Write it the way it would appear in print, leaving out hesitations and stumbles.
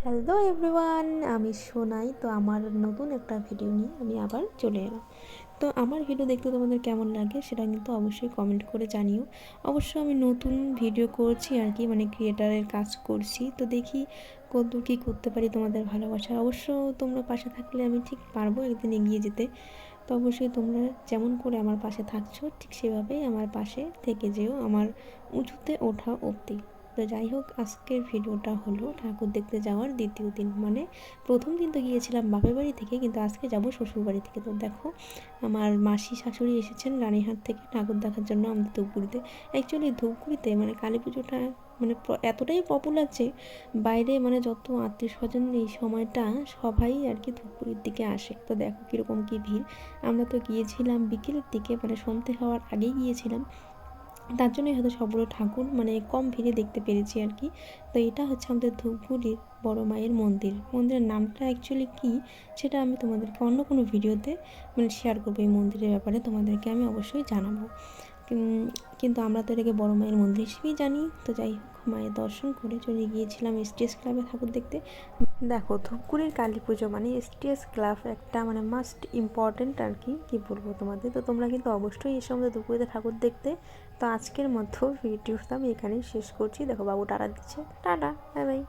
Hello everyone, আমি সোনাই। তো আমার নতুন একটা ভিডিও নিয়ে আমি আবার চলে এলাম। তো আমার ভিডিও দেখতে তোমাদের কেমন লাগে সেটা কিন্তু অবশ্যই কমেন্ট করে জানিও। অবশ্য আমি নতুন ভিডিও করছি আর কি, মানে ক্রিয়েটারের কাজ করছি। তো দেখি কতদূর কী করতে পারি তোমাদের ভালোবাসা। অবশ্য তোমরা পাশে থাকলে আমি ঠিক পারবো একদিন এগিয়ে যেতে। তো অবশ্যই তোমরা যেমন করে আমার পাশে থাকছো ঠিক সেভাবেই আমার পাশে থেকে যেও আমার উঁচুতে ওঠা অবধি। তো যাই হোক, আজকের ভিডিওটা হলো ঠাকুর দেখতে যাওয়ার দ্বিতীয় দিন। মানে প্রথম দিন তো গিয়েছিলাম বাপের বাড়ি থেকে, কিন্তু আজকে যাব শ্বশুর বাড়ি থেকে। তো দেখো, আমার মাসি শাশুড়ি এসেছেন রানীহাট থেকে ঠাকুর দেখার জন্য আমাদের ধূপগুড়িতে। অ্যাকচুয়ালি ধূপগুড়িতে মানে কালী পুজোটা মানে এতটাই পপুলার যে বাইরে মানে যত আত্মীয় স্বজন এই সময়টা সবাই আর কি ধূপগুড়ির দিকে আসে। তো দেখো কীরকম কী ভিড়। আমরা তো গিয়েছিলাম বিকেলের দিকে, মানে সন্ধে হওয়ার আগেই গিয়েছিলাম। তার জন্যই হয়তো সবগুলো ঠাকুর মানে কম ভিড়ে দেখতে পেরেছি আর কি। তো এটা হচ্ছে আমাদের ধূপগুড়ির বড় মায়ের মন্দির। মন্দিরের নামটা অ্যাকচুয়ালি কী সেটা আমি তোমাদেরকে অন্য কোনো ভিডিওতে মানে শেয়ার করবো। এই মন্দিরের ব্যাপারে তোমাদেরকে আমি অবশ্যই জানাবো। কিন্তু আমরা তো এটাকে বড় মায়ের মন্দির হিসেবেই জানি। তো যাই হোক, মায়ের দর্শন করে চলে গিয়েছিলাম এসটিএস ক্লাবে ঠাকুর দেখতে। দেখো, ধূপগুড়ির কালী পুজো মানে এসটিএস ক্লাব একটা মানে মাস্ট ইম্পর্ট্যান্ট আর কি। কী বলবো তোমাদের, তো তোমরা কিন্তু অবশ্যই এসে আমাদের ধূপগুড়িতে ঠাকুর দেখতে। তো আজকের মতো ভিডিওটা আমি এখানেই শেষ করছি। দেখো বাবু টাটা দিচ্ছে, টাটা, বাই বাই।